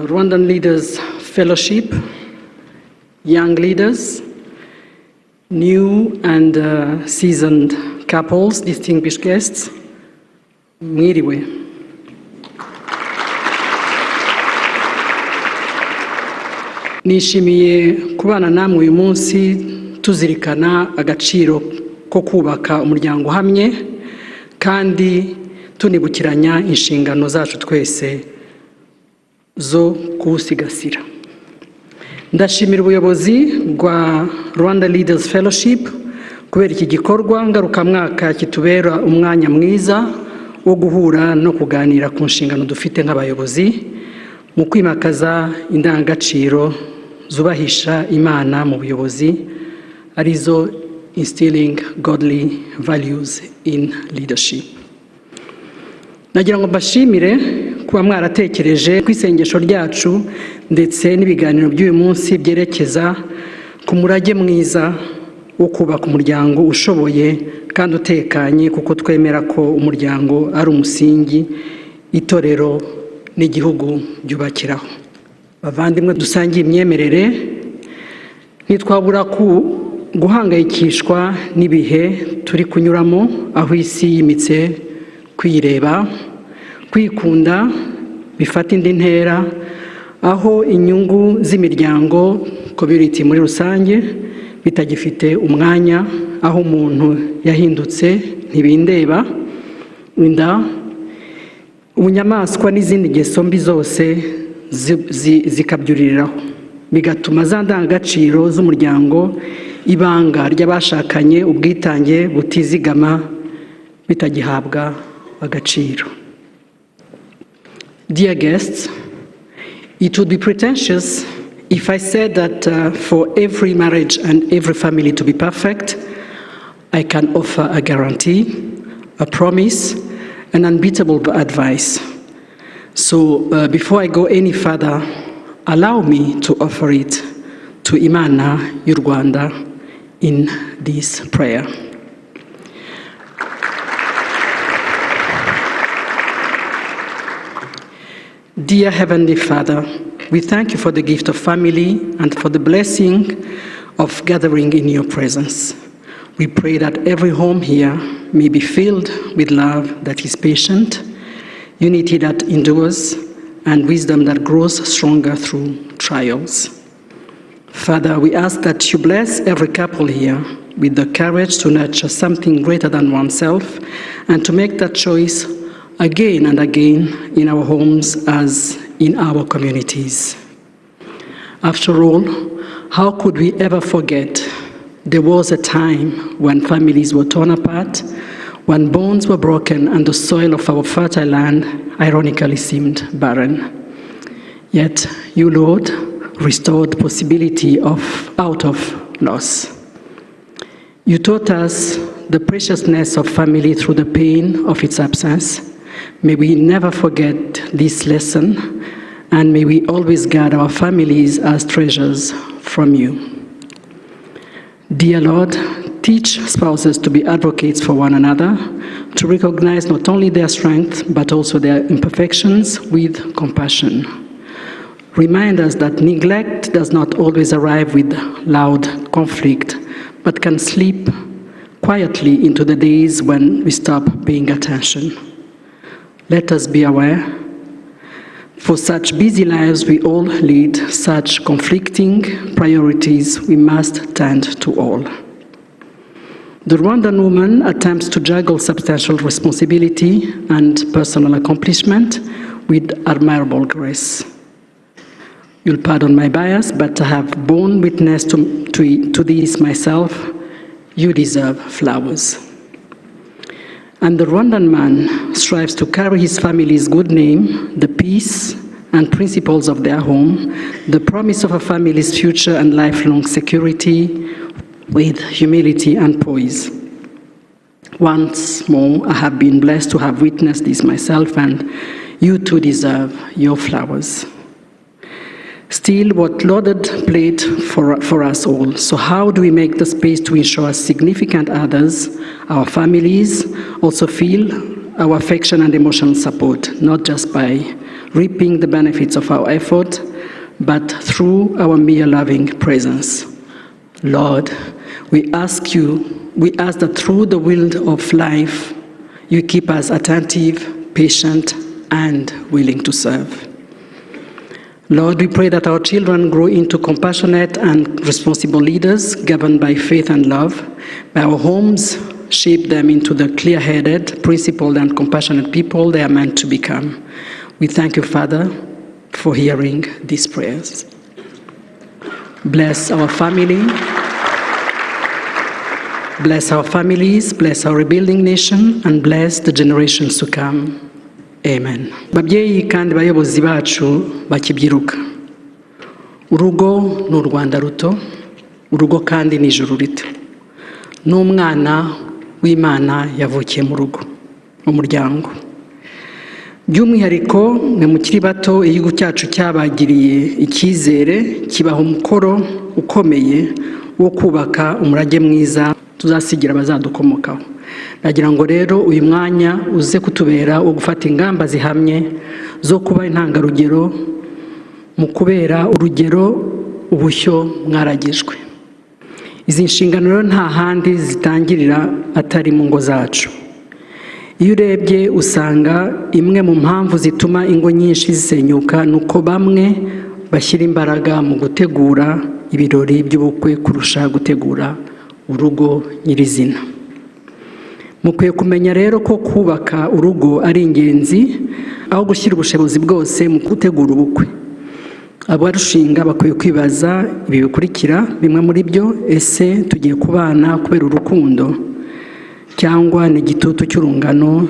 Rwandan Leaders Fellowship, young leaders, new and seasoned couples, distinguished guests, mwiriwe. Nishimiye kubana namwe uyu munsi tuzirikana agaciro ko kubaka umuryango uhamye kandi tunibukiranya inshingano zacu twese zo kuwusigasira. Ndashimira ubuyobozi bwa Rwanda Leaders Fellowship kubera iki gikorwa ngarukamwaka kitubera umwanya mwiza wo guhura no kuganira ku nshingano dufite nk'abayobozi mu kwimakaza indangagaciro zubahisha Imana mu buyobozi arizo instilling godly values in leadership. Nagira ngo mbashimire kuba mwaratekereje ku isengesho ryacu ndetse n'ibiganiro by'uyu munsi byerekeza ku murage mwiza wo kubaka umuryango ushoboye kandi utekanye, kuko twemera ko umuryango ari umusingi itorero n'igihugu byubakiraho. Bavandimwe dusangiye imyemerere, ntitwabura guhangayikishwa n'ibihe turi kunyuramo, aho isi yimitse kwireba, kwikunda bifata indi ntera, aho inyungu z'imiryango community muri rusange bitagifite umwanya, aho umuntu yahindutse ntibindeba, inda, ubunyamaswa n'izindi ngeso mbi zose zikabyuriraho, bigatuma za ndangagaciro z'umuryango, ibanga ry'abashakanye, ubwitange butizigama bitagihabwa agaciro. Dear guests, it would be pretentious if I said that for every marriage and every family to be perfect, I can offer a guarantee, a promise, an unbeatable advice. So before I go any further, allow me to offer it to Imana y'u Rwanda in this prayer. Dear Heavenly Father, we thank you for the gift of family and for the blessing of gathering in your presence. We pray that every home here may be filled with love that is patient, unity that endures, and wisdom that grows stronger through trials. Father, we ask that you bless every couple here with the courage to nurture something greater than oneself and to make that choice again and again in our homes as in our communities. After all, how could we ever forget there was a time when families were torn apart, when bonds were broken and the soil of our fertile land ironically seemed barren. Yet you, Lord, restored possibility out of loss. You taught us the preciousness of family through the pain of its absence. May we never forget this lesson, and may we always guard our families as treasures from you. Dear Lord, teach spouses to be advocates for one another, to recognize not only their strength, but also their imperfections with compassion. Remind us that neglect does not always arrive with loud conflict, but can slip quietly into the days when we stop paying attention. Let us be aware. For such busy lives we all lead, such conflicting priorities we must tend to all. The Rwandan woman attempts to juggle substantial responsibility and personal accomplishment with admirable grace. You'll pardon my bias, but I have borne witness to this myself. You deserve flowers. And the Rwandan man strives to carry his family's good name, the peace and principles of their home, the promise of a family's future and lifelong security with humility and poise. Once more, I have been blessed to have witnessed this myself, and you too deserve your flowers. Still, what loaded plate for us all. So how do we make the space to ensure significant others, our families, also feel our affection and emotional support, not just by reaping the benefits of our effort, but through our mere loving presence. Lord, we ask that through the wheel of life, you keep us attentive, patient, and willing to serve. Lord, we pray that our children grow into compassionate and responsible leaders governed by faith and love. May our homes shape them into the clear-headed, principled, and compassionate people they are meant to become. We thank you, Father, for hearing these prayers. Bless our family. Bless our families, bless our rebuilding nation, and bless the generations to come. Amen. Babyeyi kandi bayobozi bacu bakibyiruka. Urugo ni u Rwanda ruto, urugo kandi ni ijuru rito. N'umwana w'Imana yavukiye mu rugo, mu muryango. By'umwihariko mwe mukiri bato, igihugu cyacu cyabagiriye icyizere, kibaha umukoro ukomeye wo kubaka umurage mwiza tuzasigira abazadukomokaho. Nagira ngo rero uyu mwanya uze kutubera wo gufata ingamba zihamye zo kuba intangarugero mu kubera urugero ubushyo mwaragijwe. Izi nshingano rero nta handi zitangirira atari mu ngo zacu. Iyo urebye usanga imwe mu mpamvu zituma ingo nyinshi zisenyuka nuko bamwe bashyira imbaraga mu gutegura ibirori by'ubukwe kurusha gutegura urugo nyirizina. Mukwiye kumenya rero ko kubaka urugo ari ingenzi aho gushyira ubushobozi bwose mu gutegura ubukwe. Abarushinga bakwiye kwibaza ibi bikurikira, bimwe muri byo: ese tugiye kubana kubera urukundo cyangwa ni igitutu cy'urungano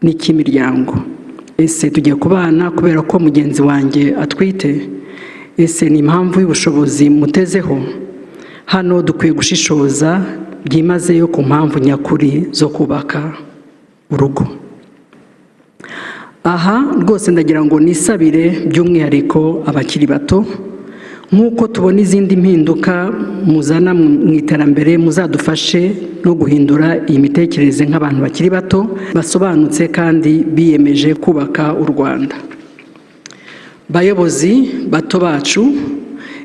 n'icy'imiryango? Ese tugiye kubana kubera ko mugenzi wanjye atwite? Ese ni impamvu y'ubushobozi mutezeho? Hano dukwiye gushishoza byimazeyo ku mpamvu nyakuri zo kubaka urugo. Aha rwose ndagira ngo nisabire by'umwihariko abakiri bato, nk'uko tubona izindi mpinduka muzana mu iterambere, muzadufashe no guhindura iyi mitekerereze nk'abantu bakiri bato basobanutse kandi biyemeje kubaka u Rwanda. Bayobozi bato bacu,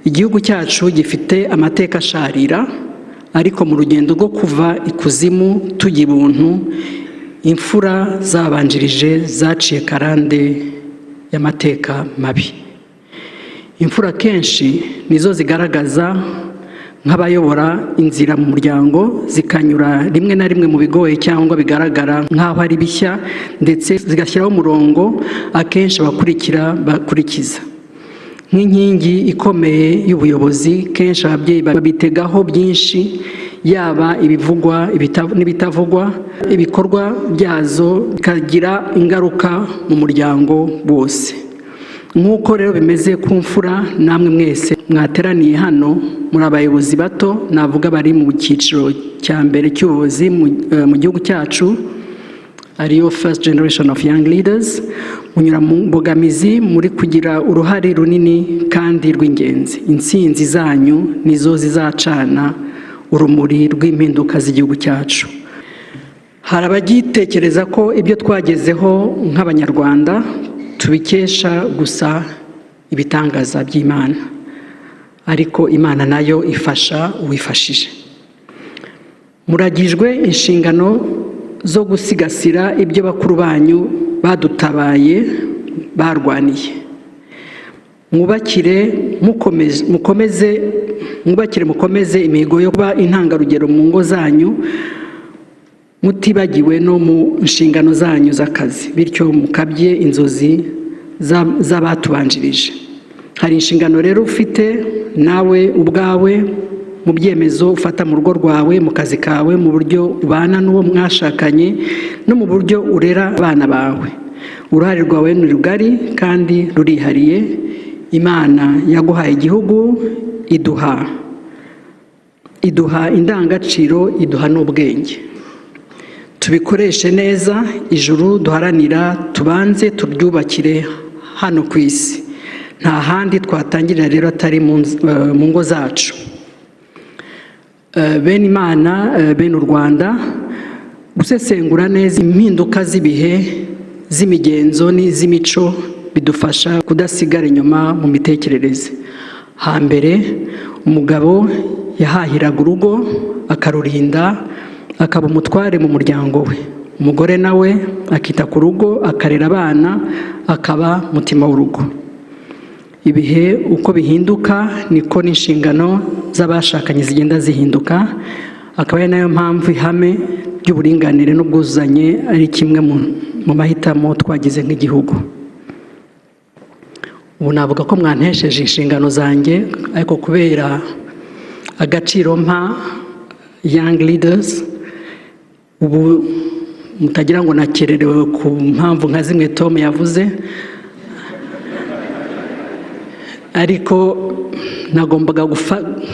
igihugu cyacu gifite amateka asharira, ariko mu rugendo rwo kuva ikuzimu tujya ibuntu, imfura zabanjirije zaciye karande y'amateka mabi. Imfura kenshi nizo zigaragaza nk'abayobora inzira mu muryango, zikanyura rimwe na rimwe mu bigoye cyangwa bigaragara nk'aho ari bishya, ndetse zigashyiraho umurongo akenshi abakurikira bakurikiza. Nk'inkingi ikomeye y'ubuyobozi, kenshi ababyeyi babitegaho byinshi, yaba ibivugwa n'ibitavugwa. Ibikorwa byazo bikagira ingaruka mu muryango wose. Nk'uko rero bimeze ku mfura, namwe mwese mwateraniye hano muri abayobozi bato, navuga bari mu cyiciro cya mbere cy'ubuyobozi mu gihugu cyacu, ariyo first generation of young leaders. Munyura mu mbogamizi, muri kugira uruhare runini kandi rw'ingenzi. Intsinzi zanyu nizo zizacana urumuri rw'impinduka z'igihugu cyacu. Hari abagitekereza ko ibyo twagezeho nk'Abanyarwanda tubikesha gusa ibitangaza by'Imana, ariko Imana nayo ifasha uwifashije. Muragijwe inshingano zo gusigasira ibyo bakuru banyu badutabaye barwaniye. Mwubakire mukomeze imihigo yo kuba intangarugero mu ngo zanyu, mutibagiwe no mu nshingano zanyu z'akazi, bityo mukabye inzozi z'abatubanjirije. Hari inshingano rero ufite nawe ubwawe mu byemezo ufata mu rugo rwawe, mu kazi kawe, mu buryo ubana n'uwo mwashakanye, no mu buryo urera abana bawe. Uruhare rwawe ni rugari kandi rurihariye. Imana yaguhaye igihugu, iduha indangagaciro, iduha n'ubwenge. Tubikoreshe neza, ijuru duharanira tubanze turyubakire hano ku isi. Nta handi twatangirira rero atari mu ngo zacu. Bene Imana, bene u Rwanda, gusesengura neza impinduka z'ibihe, z'imigenzo n'iz'imico bidufasha kudasigara inyuma mu mitekerereze. Hambere umugabo yahahiraga urugo akarurinda, akaba umutware mu muryango we. Umugore nawe akita ku rugo, akarera abana, akaba mutima w'urugo. Ibihe uko bihinduka niko n'inshingano z'abashakanye zigenda zihinduka, akaba ari nayo mpamvu ihame ry'uburinganire n'ubwuzuzanye ari kimwe mu mahitamo twagize nk'igihugu. Ubu navuga ko mwantesheje inshingano zanjye, ariko kubera agaciro mpa young leaders, ubu mutagira ngo nakererewe ku mpamvu nka zimwe Tom yavuze, ariko nagombaga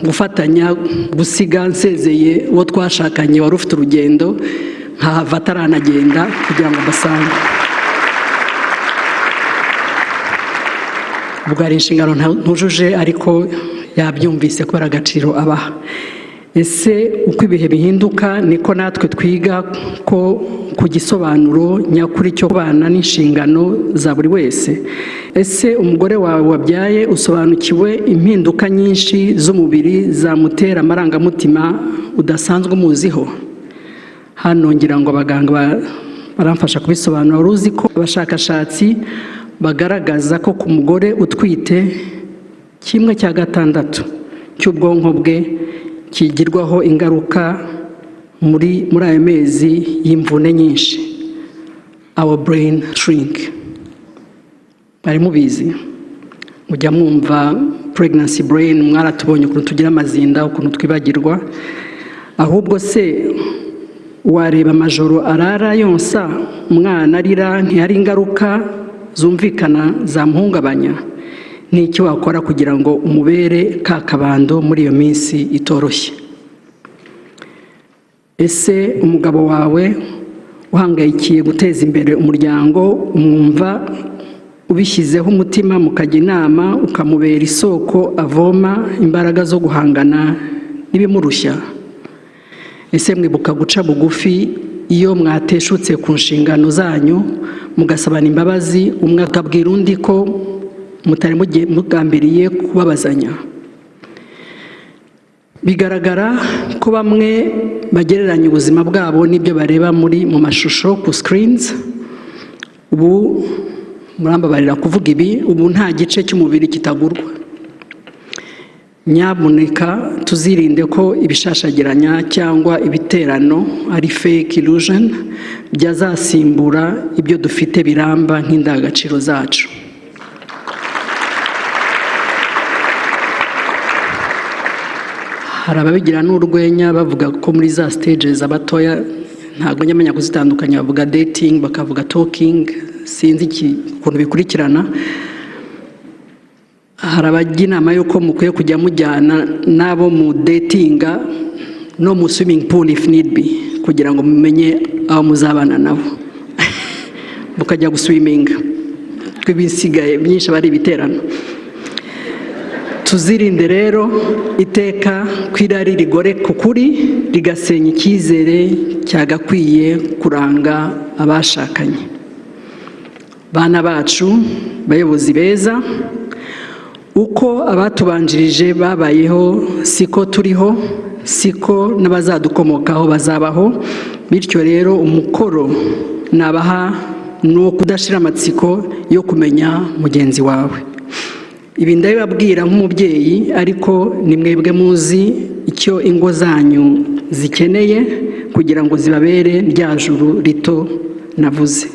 gufatanya gusiga nsezeye uwo twashakanye wari ufite urugendo nkahava ataranagenda kugira ngo mbasange. Ubwo hari inshingano ntujuje, ariko yabyumvise kubera agaciro abaha. Ese uko ibihe bihinduka niko natwe twiga ko ku gisobanuro nyakuri cyo kubana n'inshingano za buri wese. Ese umugore wawe wabyaye usobanukiwe impinduka nyinshi z'umubiri zamutera amarangamutima udasanzwe umuziho? Hano ngira ngo abaganga baramfasha kubisobanura. Uruzi ko abashakashatsi bagaragaza ko ku mugore utwite 1/6 cy'ubwonko bwe kigirwaho ingaruka muri ayo mezi y'imvune nyinshi. Our brain shrink. Bari mubizi? Mujya mwumva pregnancy brain, mwaratubonye ukuntu tugira amazinda, ukuntu twibagirwa. Ahubwo se wareba amajoro arara yonsa umwana arira, ntihari ingaruka zumvikana zamuhungabanya? Ni iki wakora kugira ngo umubere ka kabando muri iyo minsi itoroshye? Ese umugabo wawe uhangayikiye guteza imbere umuryango, umwumva ubishyizeho umutima, mukajya inama, ukamubera isoko avoma imbaraga zo guhangana n'ibimurushya? Ese mwibuka guca bugufi iyo mwateshutse ku nshingano zanyu, mugasabana imbabazi, umwe akabwira undi ko mutari mugambiriye kubabazanya? Bigaragara ko bamwe bagereranya ubuzima bwabo n'ibyo bareba mu mashusho ku screens. Ubu murambabarira kuvuga ibi, ubu nta gice cy'umubiri kitagurwa. Nyamuneka tuzirinde ko ibishashagiranya cyangwa ibiterano ari fake illusion byazasimbura ibyo dufite biramba nk'indangagaciro zacu. Hari ababigira n'urwenya bavuga ko muri za stages abatoya ntabwo nyamenya kuzitandukanya, bavuga dating, bakavuga talking, sinzi ukuntu bikurikirana. Hari abajya inama yuko mukwiye kujya mujyana nabo mu datinga no mu swimming pool if need be, kugira ngo mumenye aho muzabana nabo mukajya guswiminga, twibisigaye byinshi bari ibiterano. Tuzirinde rero iteka kwirari rigore kukuri rigasenya icyizere cyagakwiye kuranga abashakanye. Bana bacu, bayobozi beza, uko abatubanjirije babayeho siko turiho, siko n'abazadukomokaho bazabaho. Bityo rero umukoro nabaha no kudashira amatsiko yo kumenya mugenzi wawe. Ibi ndabibabwira nk'umubyeyi, ariko ni mwebwe muzi icyo ingo zanyu zikeneye kugira ngo zibabere rya juru rito navuze.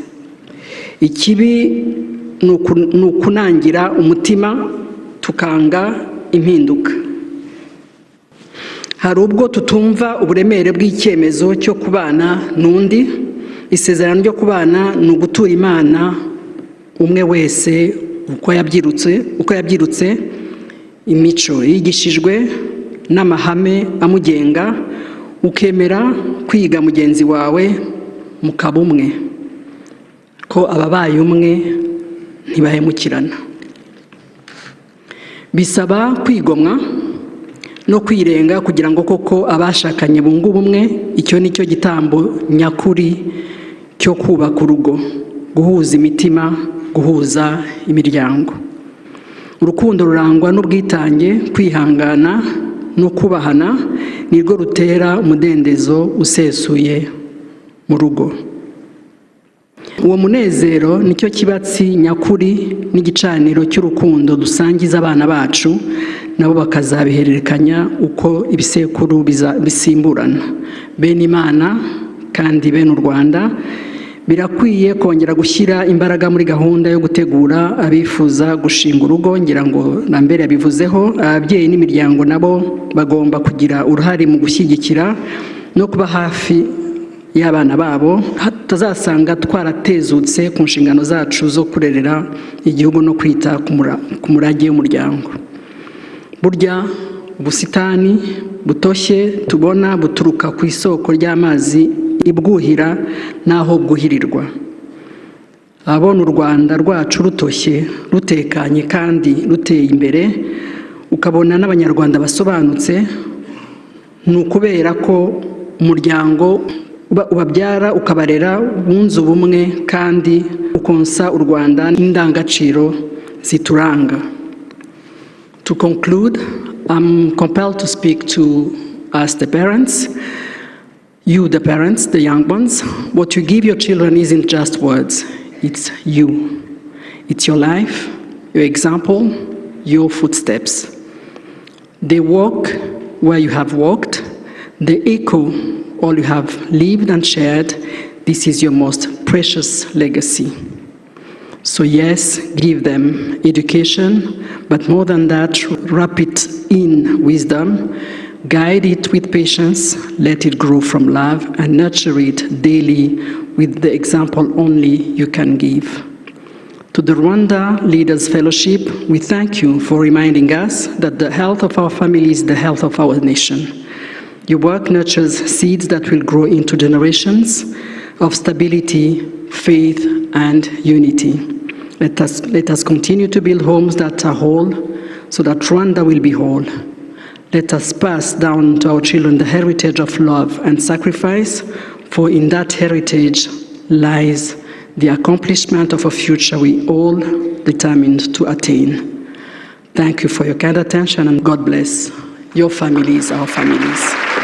Ikibi ni ukunangira umutima tukanga impinduka. Hari ubwo tutumva uburemere bw'icyemezo cyo kubana n'undi. Isezerano ryo kubana ni ugutura Imana umwe wese uko yabyirutse, imico yigishijwe n'amahame amugenga, ukemera kwiga mugenzi wawe mukaba umwe, ko ababaye umwe ntibahemukirana. Bisaba kwigomwa no kwirenga kugira ngo koko abashakanye bunge ubumwe. Icyo ni cyo gitambo nyakuri cyo kubaka urugo, guhuza imitima, guhuza imiryango. Urukundo rurangwa n'ubwitange, kwihangana no kubahana nirwo rutera umudendezo usesuye mu rugo. Uwo munezero nicyo kibatsi nyakuri n'igicaniro cy'urukundo dusangiza abana bacu, nabo bakazabihererekanya uko ibisekuru bisimburana. Bene Imana kandi bene u Rwanda, birakwiye kongera gushyira imbaraga muri gahunda yo gutegura abifuza gushinga urugo. Ngira ngo na mbere yabivuzeho, ababyeyi n'imiryango nabo bagomba kugira uruhare mu gushyigikira no kuba hafi y'abana babo, hatazasanga twaratezutse ku nshingano zacu zo kurerera igihugu no kwita ku murage w'umuryango. Burya ubusitani butoshye tubona buturuka ku isoko ry'amazi ibwuhira n'aho bwuhirirwa. Abona u Rwanda rwacu rutoshye, rutekanye kandi ruteye imbere, ukabona n'Abanyarwanda basobanutse, ni ukubera ko umuryango ubabyara ukabarera wunze ubumwe kandi ukonsa u Rwanda n'indangagaciro zituranga. To conclude, I'm compelled to speak to us, the parents. You, the parents, the young ones, what you give your children isn't just words, it's you. It's your life, your example, your footsteps. They walk where you have walked, they echo all you have lived and shared. This is your most precious legacy. So yes, give them education, but more than that, wrap it in wisdom, guide it with patience, let it grow from love, and nurture it daily with the example only you can give. To the Rwanda Leaders Fellowship, we thank you for reminding us that the health of our family is the health of our nation. Your work nurtures seeds that will grow into generations of stability, faith, and unity. Let us continue to build homes that are whole, so that Rwanda will be whole. Let us pass down to our children the heritage of love and sacrifice, for in that heritage lies the accomplishment of a future we all determined to attain. Thank you for your kind attention, and God bless your families, our families.